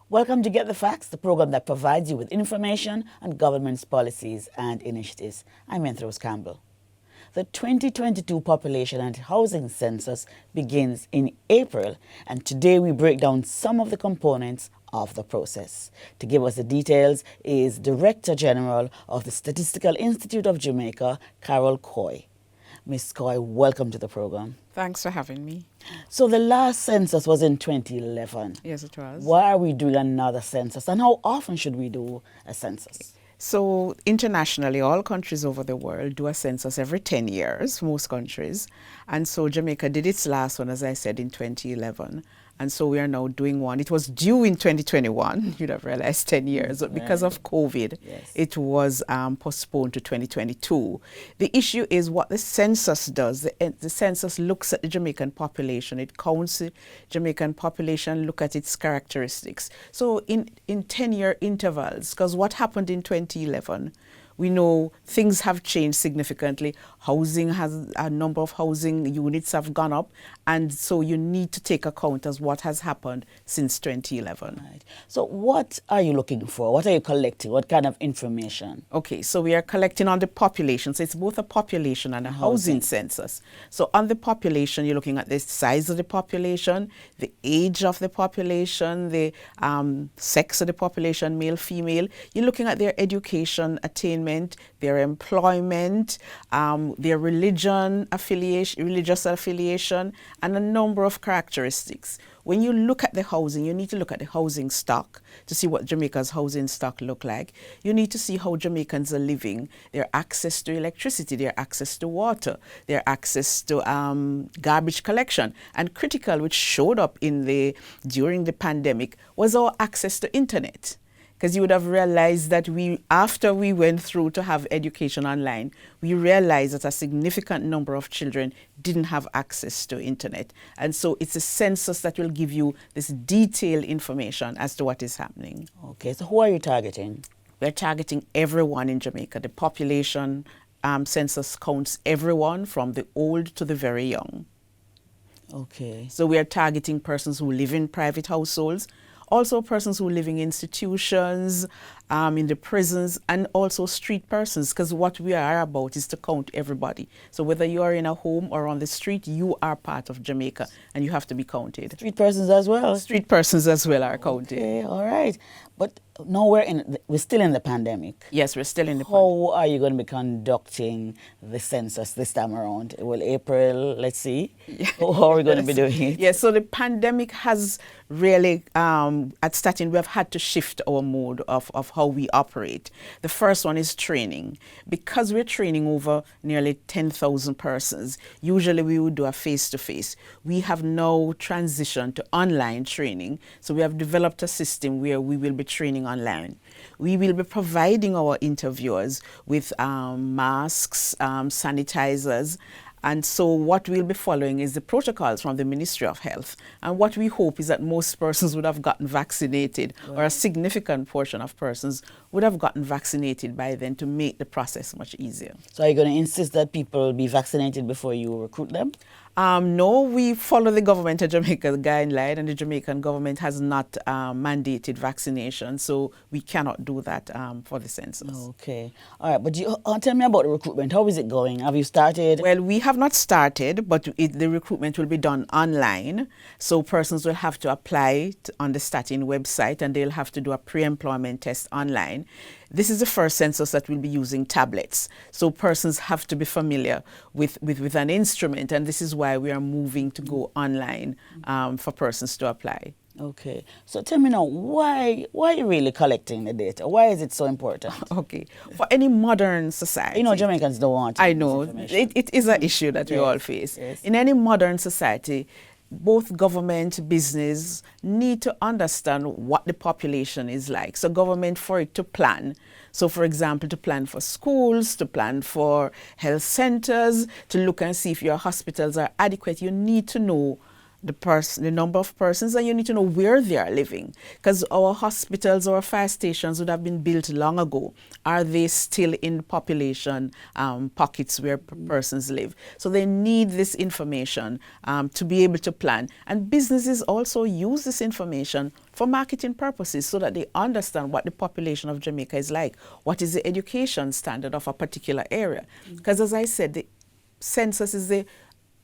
Welcome to Get the Facts, the program that provides you with information on government's policies and initiatives. I'm Rose Campbell. The 2022 Population and Housing Census begins in April, and today we break down some of the components of the process. To give us the details is Director General of the Statistical Institute of Jamaica, Carol Coy. Ms. Coy, welcome to the program. Thanks for having me. So the last census was in 2011. Yes, it was. Why are we doing another census, and how often should we do a census? So internationally, all countries over the world do a census every 10 years, most countries. And so Jamaica did its last one, as I said, in 2011. And so we are now doing one. It was due in 2021, you'd have realized 10 years, but because of COVID, it was postponed to 2022. The issue is what the census does. The census looks at the Jamaican population. It counts the Jamaican population, look at its characteristics. So in 10-year intervals, because what happened in 2011, we know things have changed significantly. A number of housing units have gone up, and so you need to take account as what has happened since 2011. Right. So what are you looking for? What are you collecting? What kind of information? Okay, so we are collecting on the population. So it's both a population and a housing census. So on the population, you're looking at the size of the population, the age of the population, the sex of the population, male, female. You're looking at their education attainment, their employment, their religious affiliation, and a number of characteristics. When you look at the housing, you need to look at the housing stock to see what Jamaica's housing stock look like. You need to see how Jamaicans are living, their access to electricity, their access to water, their access to garbage collection. And critical, which showed up during the pandemic, was our access to internet. Because you would have realized that after we went through to have education online, we realized that a significant number of children didn't have access to internet. And so it's a census that will give you this detailed information as to what is happening. Okay, so who are you targeting? We're targeting everyone in Jamaica. The population census counts everyone from the old to the very young. Okay. So we are targeting persons who live in private households, also persons who live in institutions, in the prisons, and also street persons, because what we are about is to count everybody. So whether you are in a home or on the street, you are part of Jamaica, and you have to be counted. Street persons as well? Street persons as well are counted. Okay, all right. But no, we're still in the pandemic. Yes, we're still in the pandemic. How are you going to be conducting the census this time around? Well, April, let's see. How are we going to be doing it? Yes, so the pandemic has really, at starting, we have had to shift our mode of how we operate. The first one is training. Because we're training over nearly 10,000 persons, usually we would do a face-to-face. We have now transitioned to online training. So we have developed a system where we will be training online. We will be providing our interviewers with masks, sanitizers. And so what we'll be following is the protocols from the Ministry of Health. And what we hope is that most persons would have gotten vaccinated, or a significant portion of persons would have gotten vaccinated by then to make the process much easier. So are you going to insist that people be vaccinated before you recruit them? No, we follow the government of Jamaica guideline, and the Jamaican government has not mandated vaccination, so we cannot do that for the census. Okay. All right, but tell me about the recruitment. How is it going? Have you started? Well, we have not started, but the recruitment will be done online. So persons will have to apply on the Statin website, and they'll have to do a pre-employment test online. This is the first census that will be using tablets. So persons have to be familiar with an instrument, and this is why we are moving to go online for persons to apply. Okay. So tell me now, why are you really collecting the data? Why is it so important? Okay. For any modern society. You know, Jamaicans don't want I know. It is an issue that we all face. Yes. In any modern society, both government, business need to understand what the population is like. So government, for it to plan. So for example, to plan for schools, to plan for health centers, to look and see if your hospitals are adequate, you need to know the number of persons, and you need to know where they are living, because our hospitals or fire stations would have been built long ago. Are they still in population pockets where persons live? So they need this information to be able to plan. And businesses also use this information for marketing purposes so that they understand what the population of Jamaica is like. What is the education standard of a particular area? Because as I said, the census is the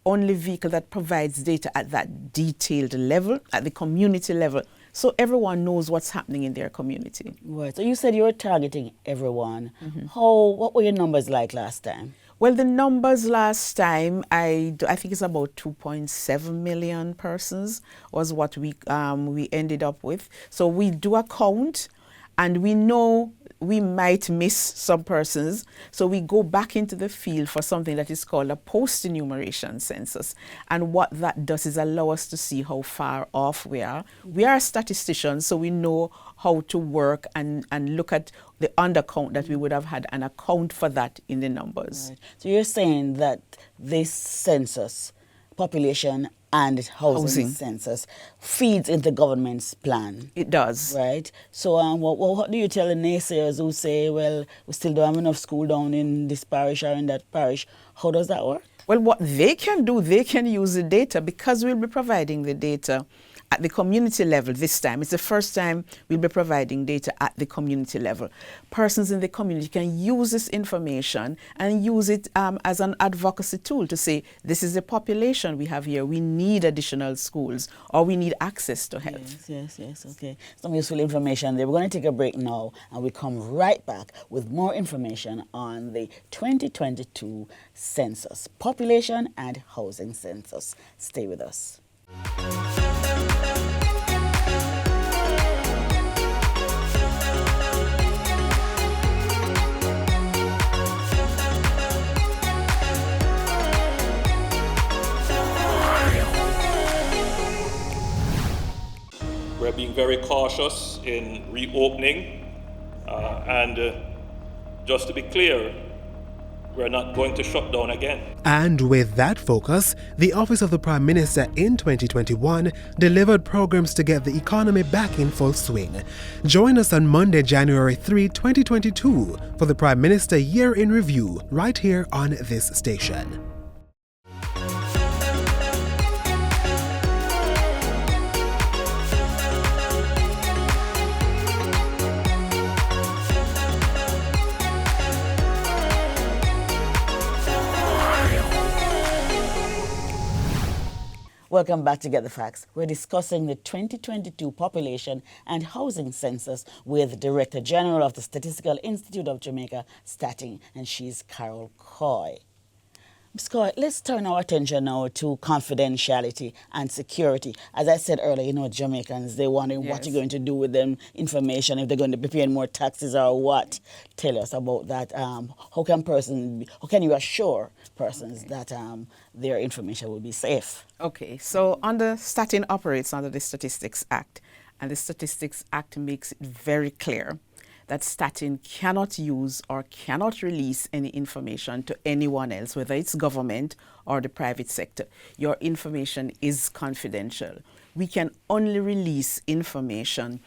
only vehicle that provides data at that detailed level, at the community level, so everyone knows what's happening in their community. Right. So you said you were targeting everyone. What were your numbers like last time? Well, the numbers last time, I think it's about 2.7 million persons was what we ended up with. So we do a count, and we know we might miss some persons. So we go back into the field for something that is called a post-enumeration census. And what that does is allow us to see how far off we are. We are statisticians, so we know how to work and look at the undercount that we would have had and account for that in the numbers. Right. So you're saying that this census, population and housing census, feeds into government's plan. It does. Right. So what do you tell the naysayers who say, well, we still don't have enough school down in this parish or in that parish? How does that work? Well, what they can do, they can use the data, because we'll be providing the data at the community level this time. It's the first time we'll be providing data at the community level. Persons in the community can use this information and use it as an advocacy tool to say, this is the population we have here. We need additional schools, or we need access to health. Yes, okay. Some useful information there. We're going to take a break now, and we'll come right back with more information on the 2022 census, population and housing census. Stay with us. We're being very cautious in reopening, and just to be clear, we're not going to shut down again. And with that focus, the Office of the Prime Minister in 2021 delivered programs to get the economy back in full swing. Join us on Monday, January 3, 2022 for the Prime Minister Year in Review right here on this station. Welcome back to Get the Facts. We're discussing the 2022 population and housing census with Director General of the Statistical Institute of Jamaica, Stating, and she's Carol Coy. Ms. Coy, let's turn our attention now to confidentiality and security. As I said earlier, Jamaicans, they're wondering what you're going to do with them information, if they're going to be paying more taxes or what. Tell us about that. How can you assure persons that their information will be safe? Okay, so Statin operates under the Statistics Act, and the Statistics Act makes it very clear that Statin cannot use or cannot release any information to anyone else, whether it's government or the private sector. Your information is confidential. We can only release information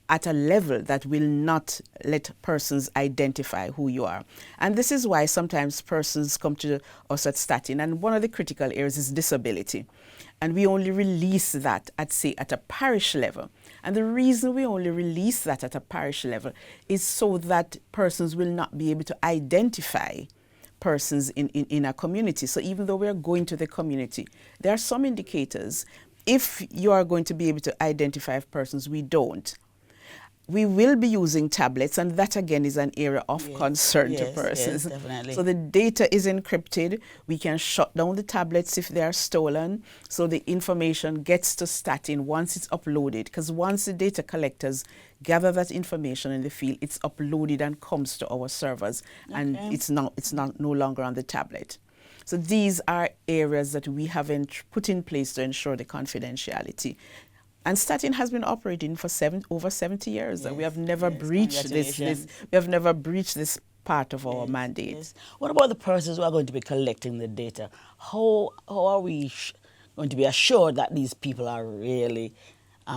at a level that will not let persons identify who you are. And this is why sometimes persons come to us at Statin, and one of the critical areas is disability. And we only release that at a parish level. And the reason we only release that at a parish level is so that persons will not be able to identify persons in a community. So even though we're going to the community, there are some indicators. If you are going to be able to identify persons, we don't. We will be using tablets, and that again is an area of concern to persons. Yes, definitely. So the data is encrypted. We can shut down the tablets if they are stolen, so the information gets to Statin once it's uploaded. Because once the data collectors gather that information in the field, it's uploaded and comes to our servers, and it's no longer on the tablet. So these are areas that we have put in place to ensure the confidentiality. And Statin has been operating for over 70 years. Yes, we have never breached this. We have never breached this part of our mandate. Yes. What about the persons who are going to be collecting the data? How are we going to be assured that these people are really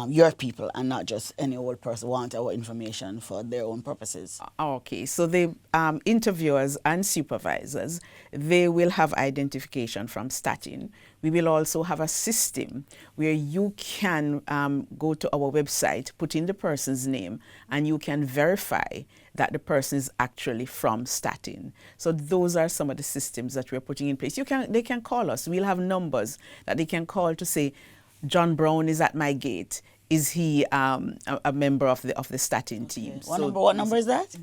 your people and not just any old person want our information for their own purposes? Okay, so the interviewers and supervisors, they will have identification from Statin. We will also have a system where you can go to our website, put in the person's name, and you can verify that the person is actually from Statin. So those are some of the systems that we're putting in place. They can call us. We'll have numbers that they can call to say, John Brown is at my gate. Is he a member of the Statin team? What number is that?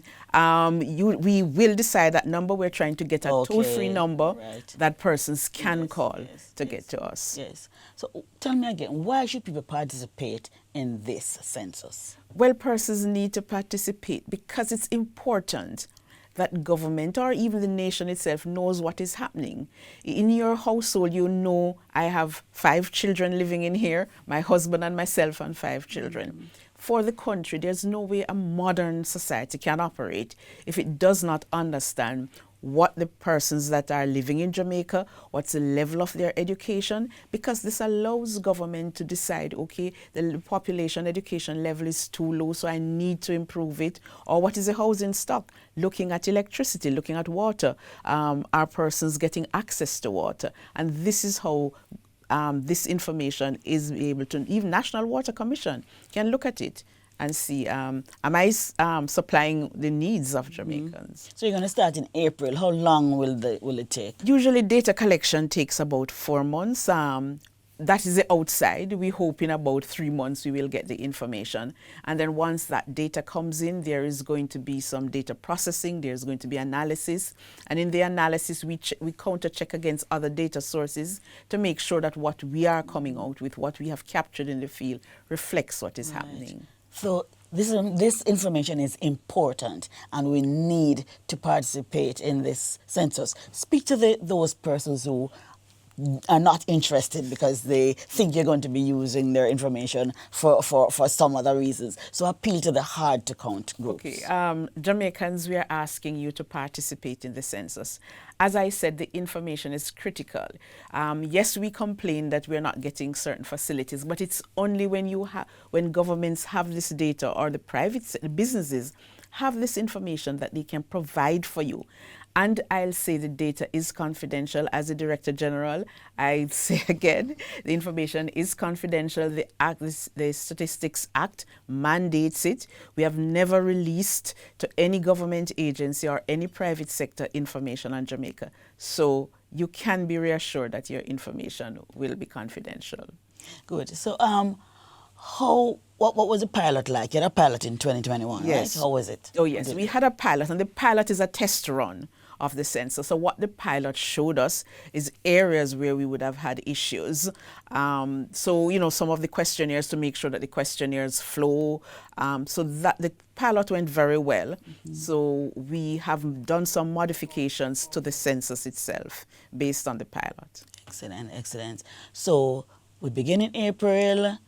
We will decide that number. We're trying to get a toll-free number that persons can call to get to us. Yes. So tell me again, why should people participate in this census? Well, persons need to participate because it's important that government or even the nation itself knows what is happening. In your household, you know, I have 5 children living in here, my husband and myself and 5 children. For the country, there's no way a modern society can operate if it does not understand what the persons that are living in Jamaica, what's the level of their education, because this allows government to decide, okay, the population education level is too low, so I need to improve it, or what is the housing stock, looking at electricity, looking at water, are persons getting access to water, and this is how this information is able to, even National Water Commission can look at it and see, am I supplying the needs of Jamaicans? So you're going to start in April. How long will it take? Usually data collection takes about 4 months. That is the outside. We hope in about 3 months we will get the information. And then once that data comes in, there is going to be some data processing, there's going to be analysis. And in the analysis, we counter-check against other data sources to make sure that what we are coming out with, what we have captured in the field, reflects what is happening. So this information is important and we need to participate in this census. Speak to those persons who are not interested because they think you're going to be using their information for some other reasons. So appeal to the hard to count groups. Okay, Jamaicans, we are asking you to participate in the census. As I said, the information is critical. Yes, we complain that we're not getting certain facilities, but it's only when governments have this data or the private businesses have this information that they can provide for you. And I'll say the data is confidential. As the Director General, I say again, the information is confidential. The Statistics Act mandates it. We have never released to any government agency or any private sector information on Jamaica. So you can be reassured that your information will be confidential. Good. So what was the pilot like? You had a pilot in 2021, yes. Right? How was it? Oh, yes. We had a pilot, and the pilot is a test run of the census. So what the pilot showed us is areas where we would have had issues. So, you know, some of the questionnaires to make sure that the questionnaires flow. So that the pilot went very well. So we have done some modifications to the census itself based on the pilot. Excellent, excellent. So we begin in April.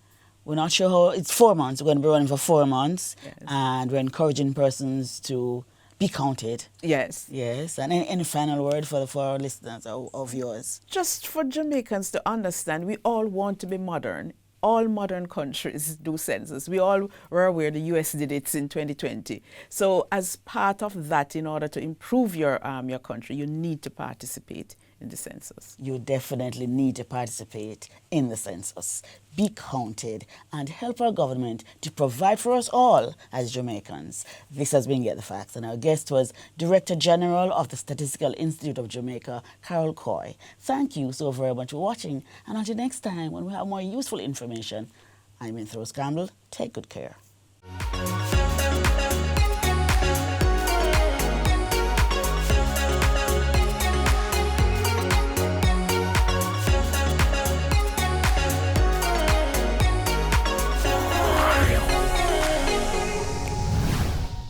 We're not sure how, it's 4 months. We're going to be running for 4 months. Yes. And we're encouraging persons to be counted. Yes. Yes. And any final word for our listeners of yours? Just for Jamaicans to understand, we all want to be modern. All modern countries do census. We all were aware the US did it in 2020. So as part of that, in order to improve your country, you need to participate in the census. You definitely need to participate in the census, be counted, and help our government to provide for us all as Jamaicans. This has been Get the Facts, and our guest was Director General of the Statistical Institute of Jamaica, Carol Coy. Thank you so very much for watching, and until next time when we have more useful information, I'm Rose Campbell. Take good care.